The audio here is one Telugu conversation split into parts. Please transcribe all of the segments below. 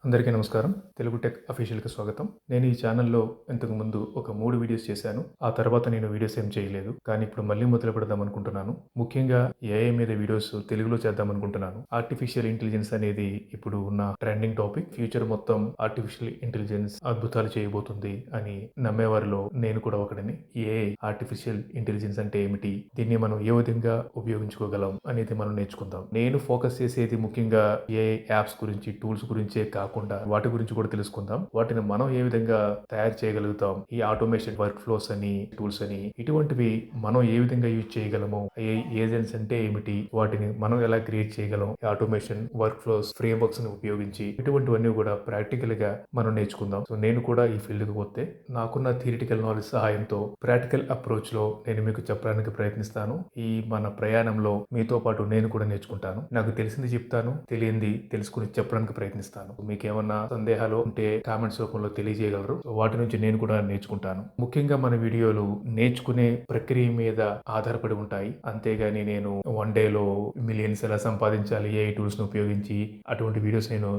అందరికీ నమస్కారం. తెలుగు టెక్ అఫీషియల్‌కి స్వాగతం. నేను ఈ ఛానల్‌లో ఇంతకు ముందు ఒక 3 వీడియోస్ చేశాను. ఆ తర్వాత నేను వీడియోస్ ఏం చేయలేదు. కానీ ఇప్పుడు మళ్ళీ మొదలుపెడదాం అనుకుంటున్నాను. ముఖ్యంగా ఏఐ మీద వీడియోస్ తెలుగులో చేద్దాం అనుకుంటున్నాను. ఆర్టిఫిషియల్ ఇంటెలిజెన్స్ అనేది ఇప్పుడు ఉన్న ట్రెండింగ్ టాపిక్. ఫ్యూచర్ మొత్తం ఆర్టిఫిషియల్ ఇంటెలిజెన్స్ అద్భుతాలు చేయబోతుంది అని నమ్మేవారిలో నేను కూడా ఒకడిని. ఏఐ ఆర్టిఫిషియల్ ఇంటెలిజెన్స్ అంటే ఏమిటి? దీన్ని మనం ఏ విధంగా ఉపయోగించుకోగలం అనేది మనం నేర్చుకుందాం. నేను ఫోకస్ చేసేది ముఖ్యంగా ఏఐ యాప్స్ గురించి, టూల్స్ గురించే కాకుండా వాటి గురించి కూడా తెలుసుకుందాం. వాటిని మనం ఏ విధంగా తయారు చేయగలుగుతాం, ఈ ఆటోమేషన్ వర్క్ ఫ్లోస్ అని, టూల్స్ అని, ఇటువంటివి మనం ఏ విధంగా యూజ్ చేయగలము, ఏజెంట్స్ అంటే ఏమిటి, వాటిని మనం ఎలా క్రియేట్ చేయగలం, ఈ ఆటోమేషన్ వర్క్ ఫ్లోస్ ఫ్రేమ్వర్క్స్ ని ఉపయోగించి ఇటువంటివన్నీ కూడా ప్రాక్టికల్ గా మనం నేర్చుకుందాం. సో నేను కూడా ఈ ఫీల్డ్ కి పోతే నాకున్న థియరిటికల్ నాలెడ్జ్ సహాయంతో ప్రాక్టికల్ అప్రోచ్ లో నేను మీకు చెప్పడానికి ప్రయత్నిస్తాను. ఈ మన ప్రయాణంలో మీతో పాటు నేను కూడా నేర్చుకుంటాను. నాకు తెలిసింది చెప్తాను, తెలియంది తెలుసుకుని చెప్పడానికి ప్రయత్నిస్తాను. మీకు ఏమన్నా సందేహాలు ఉంటే కామెంట్స్ రూపంలో తెలియజేయగలరు. వాటి నుంచి నేను కూడా నేర్చుకుంటాను. ముఖ్యంగా మన వీడియోలు నేర్చుకునే ప్రక్రియ మీద ఆధారపడి ఉంటాయి. అంతేగాని నేను వన్ డేలో మిలియన్స్ ఎలా సంపాదించాలి ఏఐ టూల్స్ ను ఉపయోగించి అటువంటి వీడియోస్ నేను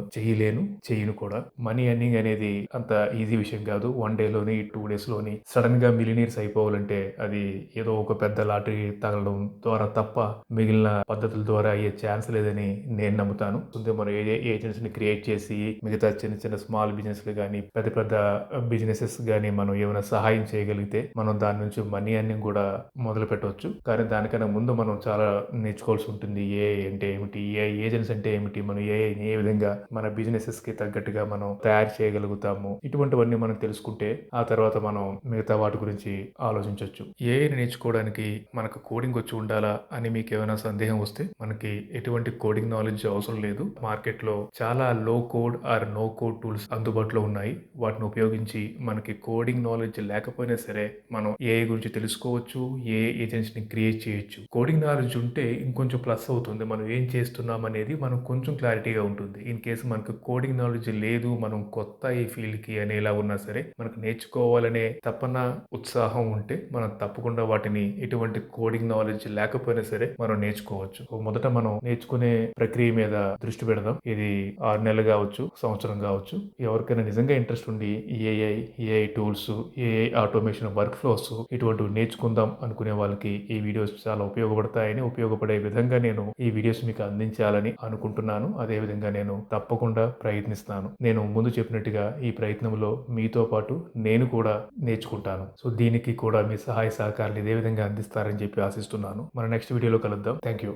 చేయను కూడా. మనీ ఎర్నింగ్ అనేది అంత ఈజీ విషయం కాదు. వన్ డేలోని 2 డేస్ లోని సడన్ గా మిలియనీర్స్ అయిపోవాలంటే అది ఏదో ఒక పెద్ద లాటరీ తగలడం ద్వారా తప్ప మిగిలిన పద్ధతుల ద్వారా అయ్యే ఛాన్స్ లేదని నేను నమ్ముతాను. ముందే మనం ఏజెన్సీ ని క్రియేట్ చేసి మిగతా చిన్న చిన్న స్మాల్ బిజినెస్లు కానీ పెద్ద పెద్ద బిజినెసెస్ కానీ మనం ఏమైనా సహాయం చేయగలిగితే మనం దాని నుంచి మనీ ఎర్నింగ్ కూడా మొదలు పెట్టవచ్చు. కానీ దానికన్నా ముందు మనం చాలా నేర్చుకోవాల్సి ఉంటుంది. ఏఐ అంటే ఏమిటి, ఏఐ ఏజెంట్స్ అంటే ఏమిటి, మనం ఏఐని ఏ విధంగా మన బిజినెసెస్ కి తగ్గట్టుగా మనం తయారు చేయగలుగుతాము, ఇటువంటివన్నీ మనం తెలుసుకుంటే ఆ తర్వాత మనం మిగతా వాటి గురించి ఆలోచించవచ్చు. ఏఐని నేర్చుకోవడానికి మనకు కోడింగ్ వచ్చి ఉండాలా అని మీకు ఏమైనా సందేహం వస్తే మనకి ఎటువంటి కోడింగ్ నాలెడ్జ్ అవసరం లేదు. మార్కెట్ లో చాలా low code or no code tools అందుబాటులో ఉన్నాయి. వాటిని ఉపయోగించి మనకి కోడింగ్ నాలెడ్జ్ లేకపోయినా సరే మనం ఏఐ గురించి తెలుసుకోవచ్చు, ఏఐ ఏజెంట్స్ ని క్రియేట్ చేయొచ్చు. కోడింగ్ నాలెడ్జ్ ఉంటే ఇంకొంచెం ప్లస్ అవుతుంది. మనం ఏం చేస్తున్నాం అనేది మనం కొంచెం క్లారిటీగా ఉంటుంది. ఇన్ కేసు మనకు కోడింగ్ నాలెడ్జ్ లేదు, మనం కొత్త ఈ ఫీల్డ్ కి అనేలా ఉన్నా సరే మనకు నేర్చుకోవాలనే తపన, ఉత్సాహం ఉంటే మనం తప్పకుండా వాటిని ఎటువంటి కోడింగ్ నాలెడ్జ్ లేకపోయినా సరే మనం నేర్చుకోవచ్చు. మొదట మనం నేర్చుకునే ప్రక్రియ మీద దృష్టి పెడదాం. ఇది 6 నెలలు కావచ్చు, సంవత్సరం కావచ్చు. ఎవరికైనా నిజంగా ఇంట్రెస్ట్ ఉండి AI tools, AI automation work flows ఇటువంటివి నేర్చుకుందాం అనుకునే వాళ్ళకి ఈ వీడియోస్ చాలా ఉపయోగపడతాయని, ఉపయోగపడే విధంగా నేను ఈ వీడియోస్ మీకు అందించాలని అనుకుంటున్నాను. అదే విధంగా నేను తప్పకుండా ప్రయత్నిస్తాను. నేను ముందు చెప్పినట్టుగా ఈ ప్రయత్నంలో మీతో పాటు నేను కూడా నేర్చుకుంటాను. సో దీనికి కూడా మీ సహాయ సహకారాలు ఇదే విధంగా అందిస్తారని చెప్పి ఆశిస్తున్నాను. మన నెక్స్ట్ వీడియోలో కలుద్దాం. Thank you.